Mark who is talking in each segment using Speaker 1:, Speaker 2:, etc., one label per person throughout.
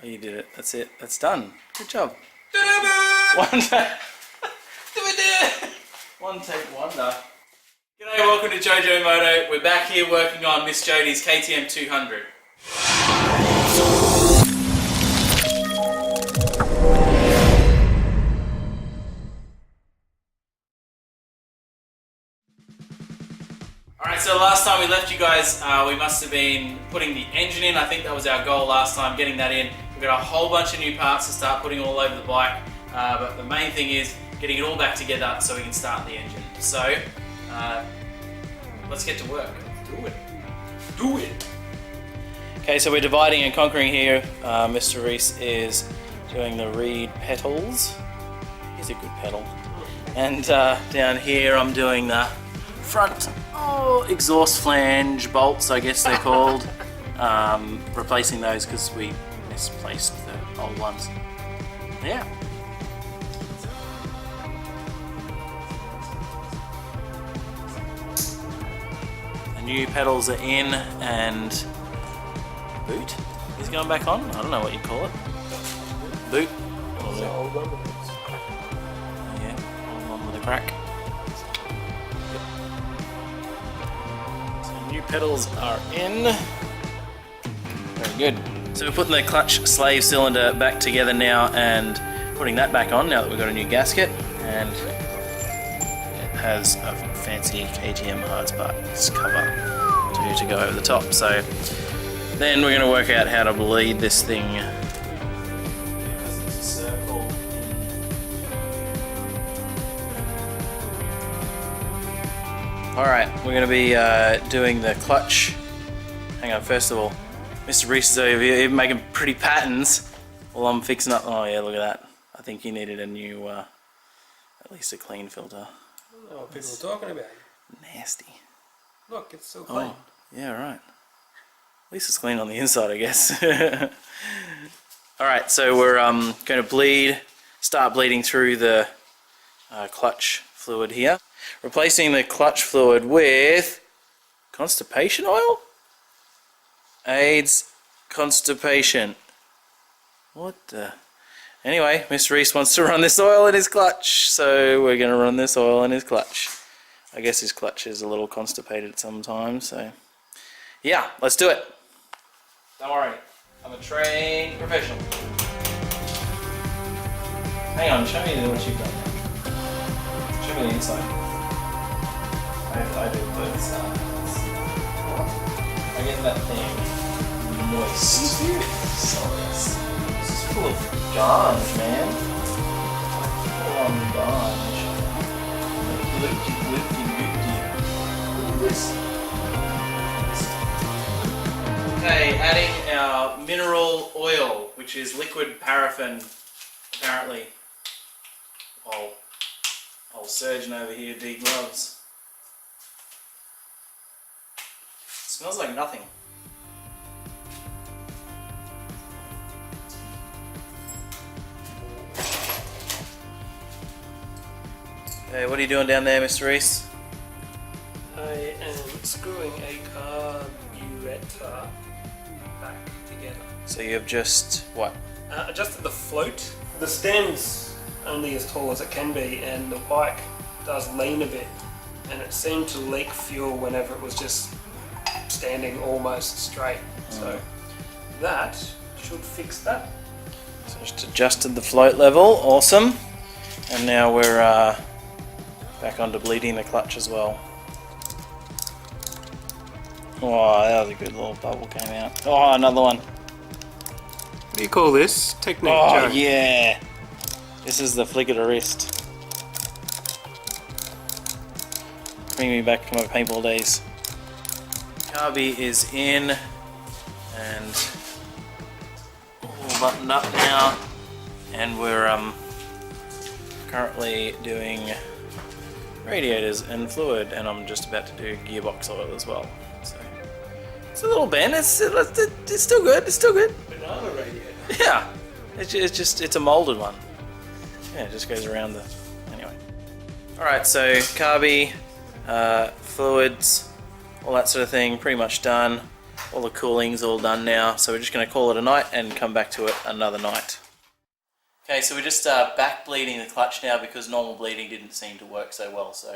Speaker 1: Oh, you did it. That's it. That's done. Good job.
Speaker 2: One
Speaker 1: take wonder. G'day, welcome to JoeJoeMoto. We're back here working on Miss Jodie's KTM 200. Alright, so last time we left you guys, we must have been putting the engine in. I think that was our goal last time, getting that in. We've got a whole bunch of new parts to start putting all over the bike, but the main thing is getting it all back together so we can start the engine. So, let's get to work. Do it. Do it. Okay, so we're dividing and conquering here. Mr. Reese is doing the reed petals. He's a good pedal. And down here I'm doing the front exhaust flange bolts, I guess they're called. Replacing those because we misplaced the old ones. Yeah. The new pedals are in, and boot is going back on. I don't know what you call it. Boot. Yeah, old one with a crack. New pedals are in. Very good. So we're putting the clutch slave cylinder back together now and putting that back on now that we've got a new gasket, and it has a fancy KTM hard parts cover to go over the top. So then we're going to work out how to bleed this thing. Alright, we're going to be doing the clutch. Hang on, first of all, Mr. Reese is over here making pretty patterns while I'm fixing up. Oh yeah, look at that. I think he needed a new, at least a clean filter.
Speaker 2: I don't know what people are talking about.
Speaker 1: Nasty.
Speaker 2: Look, it's so clean.
Speaker 1: Oh, yeah, right. At least it's clean on the inside, I guess. Alright, so we're going to start bleeding through the clutch fluid here. Replacing the clutch fluid with constipation oil? AIDS constipation. What the? Anyway, Mr. Reese wants to run this oil in his clutch, so we're going to run this oil in his clutch. I guess his clutch is a little constipated sometimes, so yeah, let's do it. Don't worry, I'm a trained professional. Hang on, show me what you've done. Show me the inside. I do both sides. I get that thing moist. So this is full of ganj, man. Full on ganj. Loopty loopty loopty. Look at this. Okay, adding our mineral oil, which is liquid paraffin, apparently. Old surgeon over here, D gloves. Smells like nothing. Hey, what are you doing down there, Mr. Reese?
Speaker 2: I am screwing a carburetor back together.
Speaker 1: So you've just, what?
Speaker 2: Adjusted the float. The stem's only as tall as it can be, and the bike does lean a bit, and it seemed to leak fuel whenever it was just standing almost straight. So that should fix that.
Speaker 1: So just adjusted the float level, awesome. And now we're back onto bleeding the clutch as well. Oh, that was a good little bubble came out. Oh, another one.
Speaker 2: What do you call this? Technique,
Speaker 1: Oh,
Speaker 2: Joe?
Speaker 1: yeah. This is the flick of the wrist. Bring me back to my paintball days. Carby is in and all buttoned up now, and we're currently doing radiators and fluid, and I'm just about to do gearbox oil as well. So it's a little bend. It's still good. It's still good.
Speaker 2: Banana radiator.
Speaker 1: Yeah, it's a molded one. Yeah, it just goes around the. Anyway. All right, so carby, fluids, all that sort of thing, pretty much done. All the cooling's all done now, so we're just going to call it a night and come back to it another night. Okay, so we're just back bleeding the clutch now because normal bleeding didn't seem to work so well, so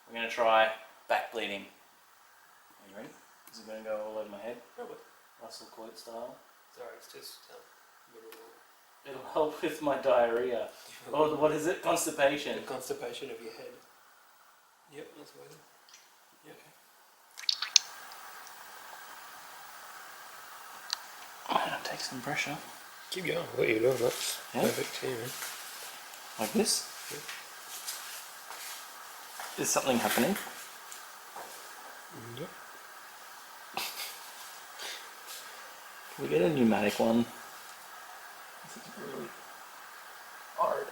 Speaker 1: we're going to try back bleeding. Are you ready? Is it going to go all over my head?
Speaker 2: Probably.
Speaker 1: Russell Coit style.
Speaker 2: Sorry, it's just
Speaker 1: It'll help with my diarrhea. Or what is it? Constipation.
Speaker 2: the constipation of your head. Yep, that's what it is. Yep.
Speaker 1: I'll take some pressure.
Speaker 2: Keep going. What are you doing? That's
Speaker 1: Yeah.
Speaker 2: perfect here, man.
Speaker 1: Like this? Is something happening?
Speaker 2: Yep.
Speaker 1: Can we get a pneumatic one? This is really hard.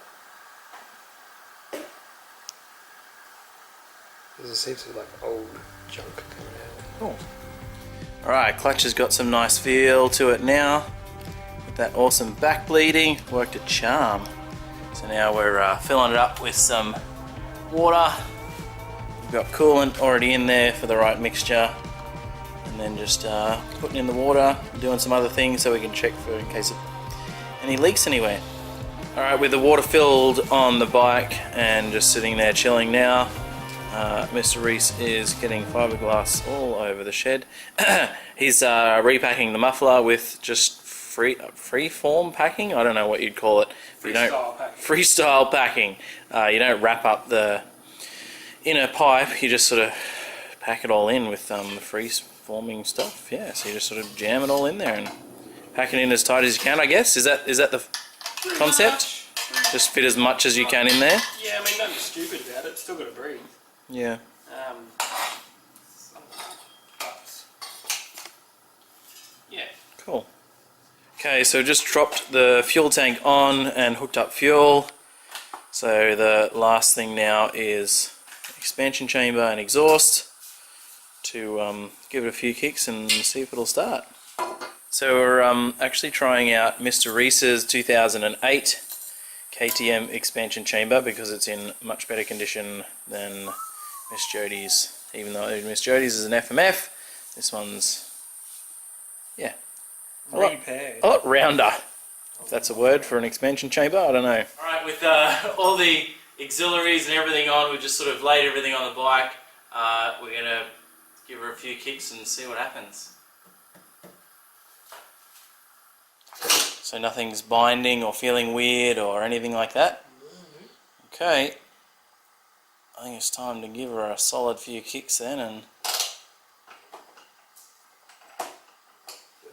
Speaker 2: There's a sense of like old junk coming out.
Speaker 1: Cool. Alright, clutch has got some nice feel to it now. With that awesome back bleeding, worked a charm. So now we're filling it up with some water. We've got coolant already in there for the right mixture. And then just putting in the water, doing some other things so we can check for in case of any leaks anywhere. Alright, with the water filled on the bike and just sitting there chilling now, Mr. Reese is getting fiberglass all over the shed. He's repacking the muffler with just free-form packing? I don't know what you'd call it. Freestyle packing. You don't wrap up the inner pipe, you just sort of pack it all in with the free-forming stuff. Yeah, so you just sort of jam it all in there and pack it in as tight as you can, I guess. Is that the concept? Just fit as much as you can in there?
Speaker 2: Yeah, I mean, nothing stupid about it. It's still got to breathe.
Speaker 1: Yeah.
Speaker 2: But, yeah.
Speaker 1: Cool. Okay, so just dropped the fuel tank on and hooked up fuel. So the last thing now is expansion chamber and exhaust to give it a few kicks and see if it'll start. So we're actually trying out Mr. Reese's 2008 KTM expansion chamber because it's in much better condition than Miss Jodie's. Even though Miss Jodie's is an FMF, this one's, yeah, a lot rounder, if that's a word for an expansion chamber, I don't know. Alright, with all the auxiliaries and everything on, we've just sort of laid everything on the bike. We're going to give her a few kicks and see what happens. So nothing's binding or feeling weird or anything like that? Okay. I think it's time to give her a solid few kicks then and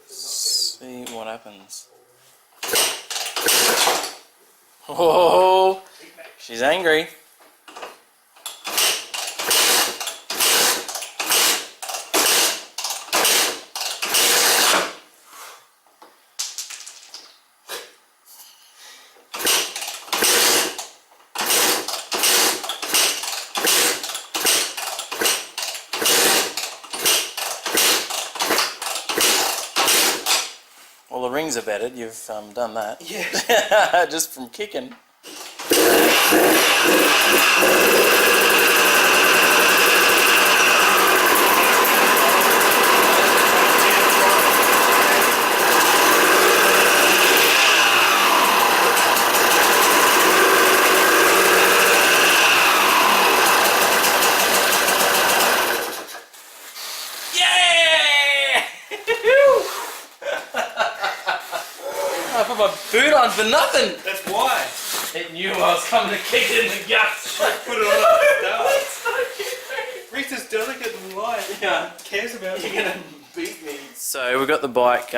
Speaker 1: see what happens. Oh, she's angry. Well, the rings are bedded, you've done that.
Speaker 2: Yeah.
Speaker 1: Just from kicking. I put my boot on for nothing.
Speaker 2: That's why.
Speaker 1: It knew I was coming to kick it in the guts.
Speaker 2: Put it on at the start. Reese is delicate and light.
Speaker 1: Yeah.
Speaker 2: Cares about
Speaker 1: You're gonna beat me. So we got the bike,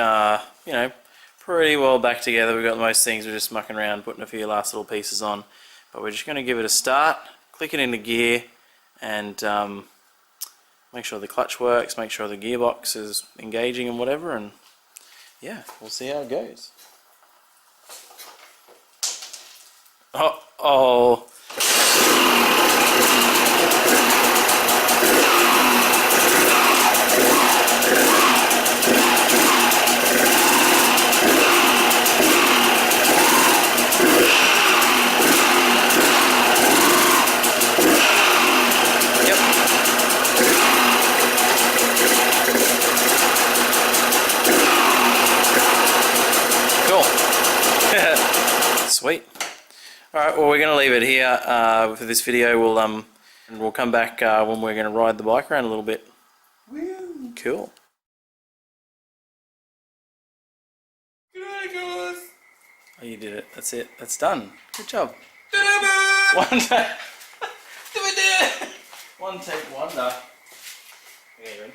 Speaker 1: you know, pretty well back together. We've got most things. We're just mucking around, putting a few last little pieces on. But we're just going to give it a start, click it into gear, and make sure the clutch works, make sure the gearbox is engaging and whatever, and yeah, we'll see how it goes. Oh. Sweet. Alright, well we're going to leave it here for this video. We'll come back when we're going to ride the bike around a little bit. Woo. Cool.
Speaker 2: Good guys.
Speaker 1: Oh, you did it. That's it. That's done. Good job.
Speaker 2: One
Speaker 1: take. One take wonder. Okay, you ready?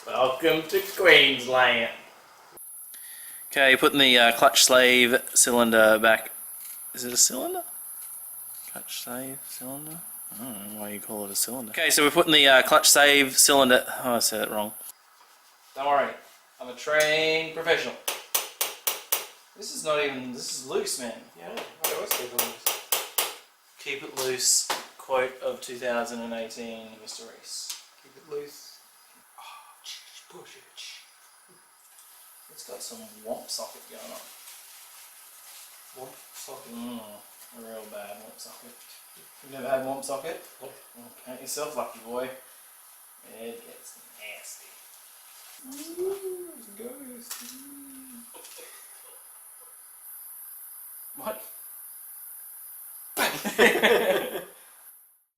Speaker 1: Welcome to Queensland. Okay, putting the clutch slave cylinder back. Is it a cylinder? Clutch save cylinder? I don't know why you call it a cylinder. Okay, so we're putting the clutch save cylinder. Oh, I said it wrong. Don't worry, I'm a trained professional. This is not even. This is loose, man.
Speaker 2: Yeah, I always keep it loose.
Speaker 1: Keep it loose. Quote of 2018, Mr. Reese.
Speaker 2: Keep it loose. Oh, push it.
Speaker 1: It's got some womp socket going on.
Speaker 2: Womp socket.
Speaker 1: A real bad womp socket. You've never had womp socket?
Speaker 2: Nope.
Speaker 1: Okay, yourself, lucky boy. It gets nasty. Ooh, ghost. What?